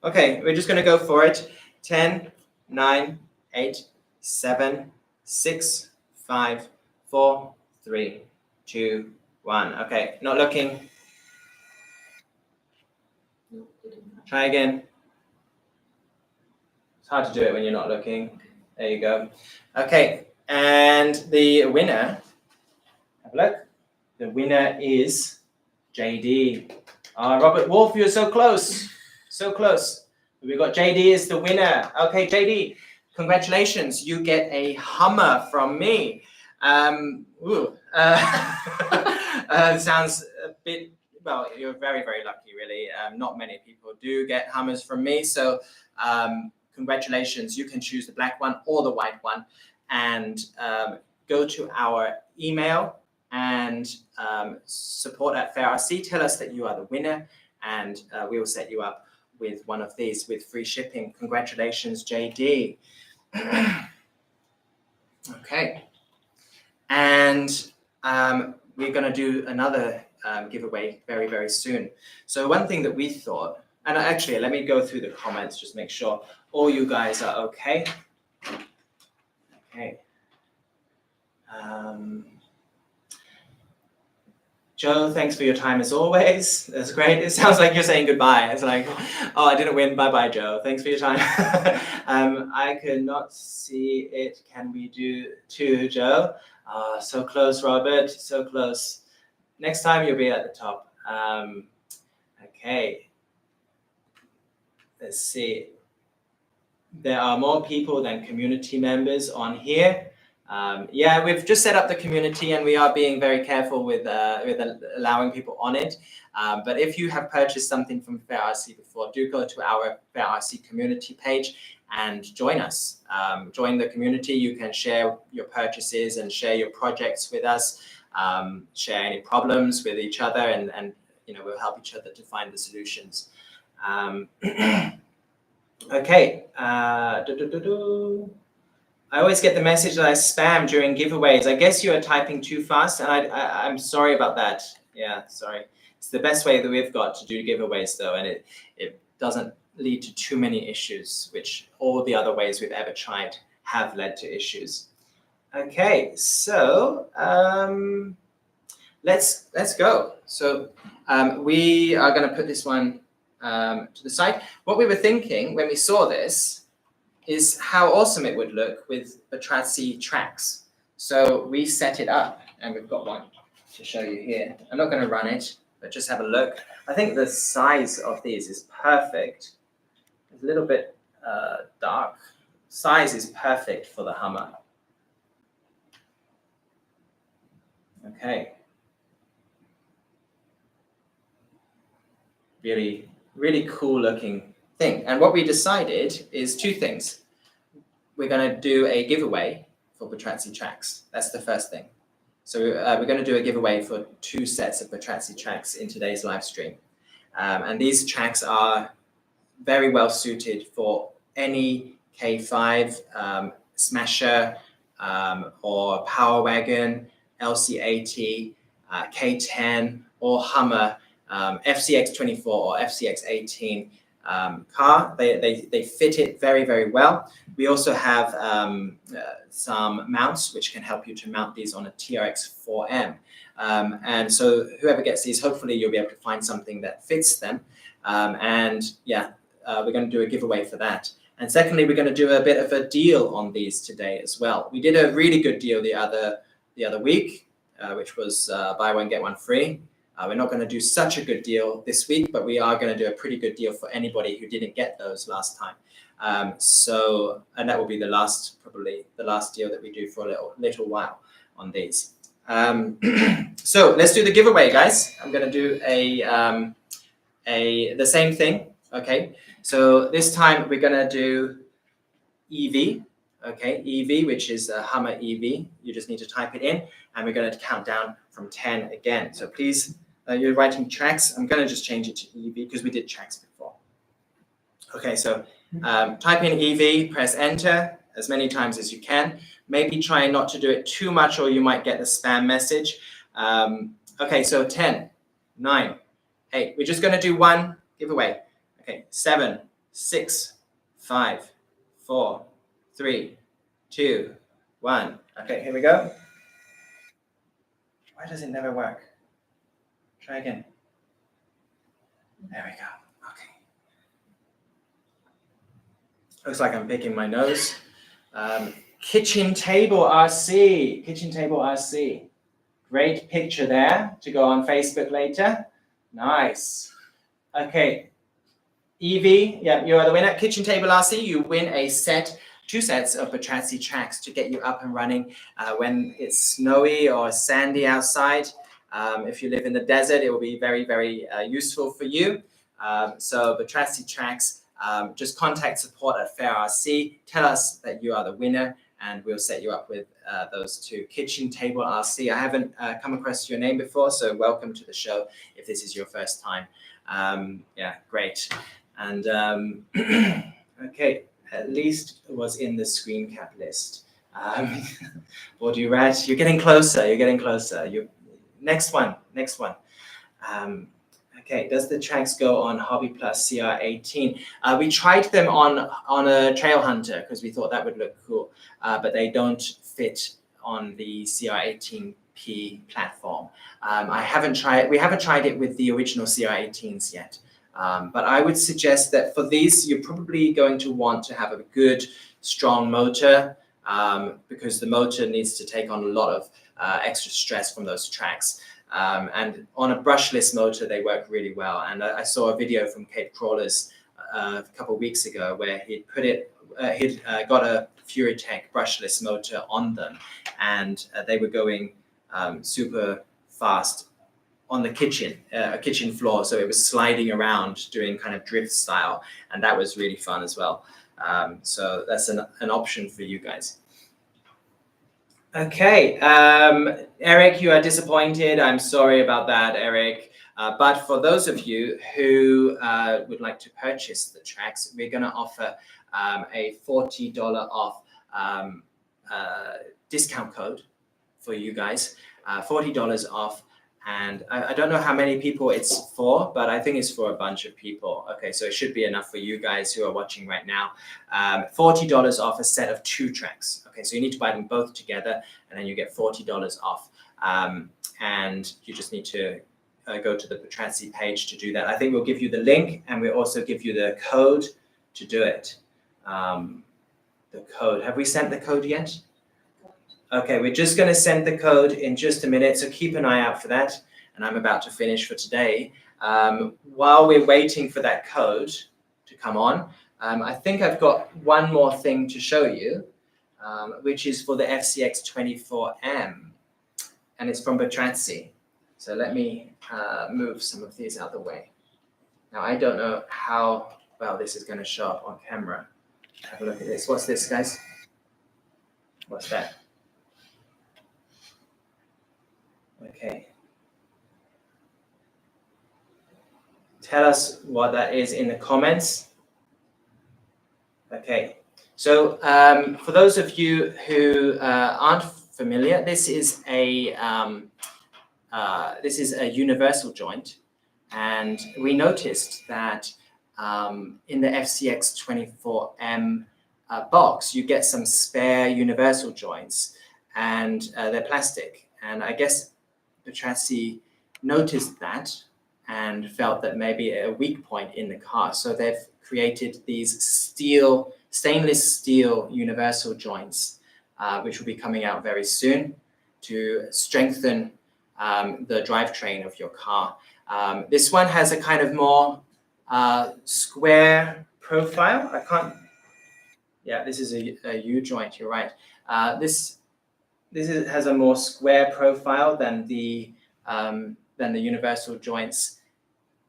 Okay, we're just gonna go for it. 10, 9, 8, 7, 6, 5, 4, 3, 2, 1. Okay, not looking. Try again. It's hard to do it when you're not looking. There you go. Okay, and the winner, have a look. The winner is JD. Robert Wolf, you're so close. So close. We've got JD is the winner. Okay, JD, congratulations. You get a Hummer from me. Sounds a bit, well, you're very, very lucky, really. Not many people do get Hummers from me. So congratulations. You can choose the black one or the white one. And go to our email and support at FairRC. Tell us that you are the winner, and we will set you up with one of these with free shipping. Congratulations, JD. Okay. And we're going to do another giveaway very, very soon. So one thing that we thought, and actually, let me go through the comments, just make sure all you guys are okay. Okay. Joe, thanks for your time as always. That's great. It sounds like you're saying goodbye. It's like, oh, I didn't win. Bye-bye, Joe. Thanks for your time. I could not see it. Can we do two, Joe? So close, Robert. So close. Next time you'll be at the top. Okay. Let's see. There are more people than community members on here. Yeah, we've just set up the community and we are being very careful with allowing people on it. But if you have purchased something from FairRC before, do go to our FairRC community page and join us. Join the community. You can share your purchases and share your projects with us, share any problems with each other, and we'll help each other to find the solutions. Okay. I always get the message that I spam during giveaways. I guess you are typing too fast, and I'm sorry about that. Yeah, sorry. It's the best way that we've got to do giveaways, though, and it doesn't lead to too many issues, which all the other ways we've ever tried have led to issues. Okay, so let's go. So we are going to put this one to the side. What we were thinking when we saw this is how awesome it would look with Batracci tracks. So we set it up, and we've got one to show you here. I'm not going to run it, but just have a look. I think the size of these is perfect. It's a little bit dark. Size is perfect for the Hummer. Okay. Really, really cool looking thing. And what we decided is two things. We're going to do a giveaway for Batracci tracks. That's the first thing. So we're going to do a giveaway for 2 sets of Batracci tracks in today's live stream. And these tracks are very well suited for any K5 Smasher or Power Wagon, LC80, K10 or Hummer, FCX24 or FCX18 car. They fit it very, very well. We also have some mounts which can help you to mount these on a TRX4M. And so whoever gets these, hopefully you'll be able to find something that fits them. And yeah, we're going to do a giveaway for that. And secondly, we're going to do a bit of a deal on these today as well. We did a really good deal the other week, which was buy one, get one free. We're not going to do such a good deal this week, but we are going to do a pretty good deal for anybody who didn't get those last time. And that will be probably the last deal that we do for a little while on these. So let's do the giveaway, guys. I'm going to do the same thing. Okay. So this time we're going to do EV. okay, EV, which is a Hummer EV. You just need to type it in, and we're going to count down from 10 again. So please, you're writing tracks. I'm going to just change it to EV because we did tracks before. Okay, so type in EV, press enter as many times as you can. Maybe try not to do it too much or you might get the spam message. Okay, so 10, 9, 8. We're just going to do one giveaway. Okay, 7, 6, 5, 4, 3, 2, 1. Okay, here we go. Why does it never work? Try again. There we go. Okay. Looks like I'm picking my nose. Kitchen table RC. Kitchen table RC. Great picture there to go on Facebook later. Nice. Okay. Evie, yeah, you are the winner. Kitchen table RC, you win a set, 2 sets of Batrassi tracks to get you up and running when it's snowy or sandy outside. If you live in the desert, it will be very, very useful for you. So Batrassi tracks, just contact support at Fair RC. Tell us that you are the winner, and we'll set you up with those 2. Kitchen table RC. I haven't come across your name before, so welcome to the show if this is your first time. Yeah, great. And okay, at least it was in the screen cap list. Bordurat, you're getting closer. You're getting closer. Next one. Okay, does the tracks go on Hobby Plus CR18? We tried them on a Trail Hunter because we thought that would look cool, but they don't fit on the CR18P platform. We haven't tried it with the original CR18s yet. But I would suggest that for these, you're probably going to want to have a good, strong motor because the motor needs to take on a lot of extra stress from those tracks. And on a brushless motor, they work really well. And I saw a video from Cape Crawlers a couple of weeks ago where he'd got a Furitech brushless motor on them, and they were going super fast on the kitchen floor, so it was sliding around doing kind of drift style, and that was really fun as well. So that's an option for you guys. Okay, Eric, you are disappointed. I'm sorry about that, Eric. But for those of you who would like to purchase the tracks, we're going to offer a $40 off discount code for you guys, $40 off. And I don't know how many people it's for, but I think it's for a bunch of people. Okay, so it should be enough for you guys who are watching right now. $40 off a set of 2 tracks. Okay, so you need to buy them both together, and then you get $40 off. And you just need to go to the Batrassi page to do that. I think we'll give you the link, and we'll also give you the code to do it. The code. Have we sent the code yet? Okay, we're just going to send the code in just a minute, so keep an eye out for that. And I'm about to finish for today. While we're waiting for that code to come on, I think I've got one more thing to show you, which is for the FCX18, and it's from Batrassi. So let me move some of these out of the way. Now, I don't know how well this is going to show up on camera. Have a look at this. What's this, guys? What's that? Okay. Tell us what that is in the comments. Okay. So for those of you who aren't familiar, this is a universal joint, and we noticed that in the FCX24M box, you get some spare universal joints, and they're plastic. And I guess Batrassi noticed that and felt that maybe a weak point in the car. So they've created these stainless steel universal joints, which will be coming out very soon to strengthen the drivetrain of your car. This one has a kind of more square profile. This is a U joint, you're right. This has a more square profile than the universal joints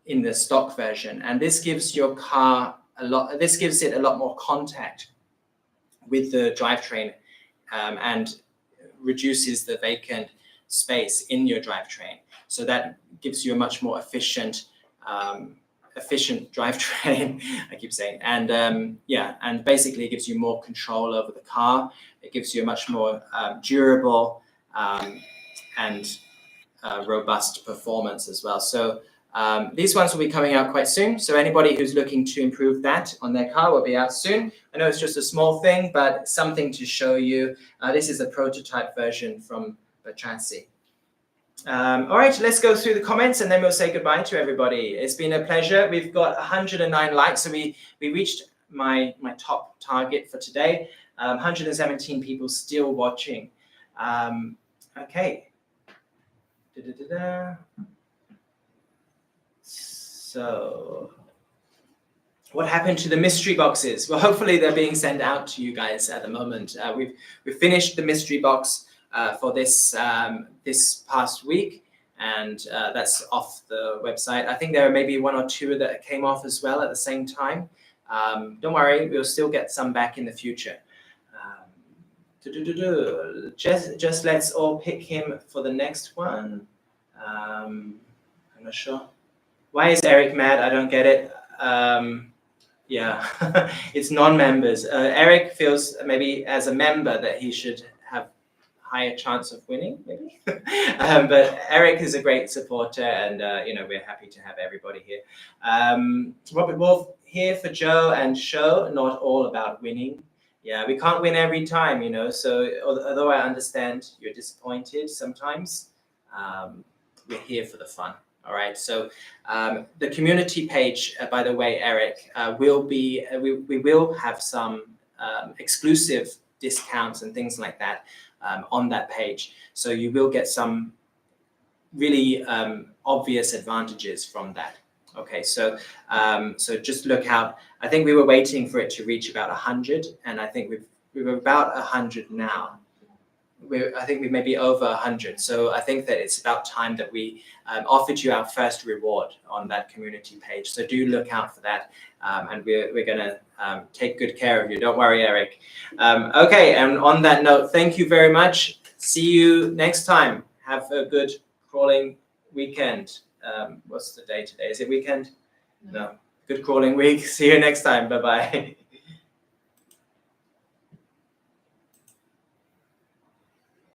in the stock version, and this gives your car it a lot more contact with the drivetrain and reduces the vacant space in your drivetrain. So that gives you a much more efficient drivetrain, I keep saying, and yeah, and basically it gives you more control over the car. It gives you a much more durable and robust performance as well. So these ones will be coming out quite soon. So anybody who's looking to improve that on their car will be out soon. I know it's just a small thing, but something to show you. This is a prototype version from the chassis. All right, let's go through the comments and then we'll say goodbye to everybody. It's been a pleasure. We've got 109 likes, so we reached my top target for today. 117 people still watching. Okay. So, what happened to the mystery boxes? Well, hopefully they're being sent out to you guys at the moment. We've finished the mystery box for this past week, and that's off the website. I think there are maybe 1 or 2 that came off as well at the same time. Don't worry, we'll still get some back in the future. Just let's all pick him for the next one. I'm not sure. Why is Eric mad? I don't get it. Yeah, it's non-members. Eric feels maybe as a member that he should have higher chance of winning, maybe. But Eric is a great supporter, and you know, we're happy to have everybody here. Robert Wolf here for Joe and Show. Not all about winning. Yeah, we can't win every time, you know. So although I understand you're disappointed sometimes, we're here for the fun. All right. So the community page, by the way, Eric, will be we will have some exclusive discounts and things like that on that page. So you will get some really obvious advantages from that. Okay, so so just look out. I think we were waiting for it to reach about 100, and I think we're about 100 now. I think we may be over 100. So I think that it's about time that we offered you our first reward on that community page. So do look out for that, and we're going to take good care of you. Don't worry, Eric. Okay, and on that note, thank you very much. See you next time. Have a good crawling weekend. What's the day today? Is it weekend? No. Good crawling week. See you next time. Bye-bye.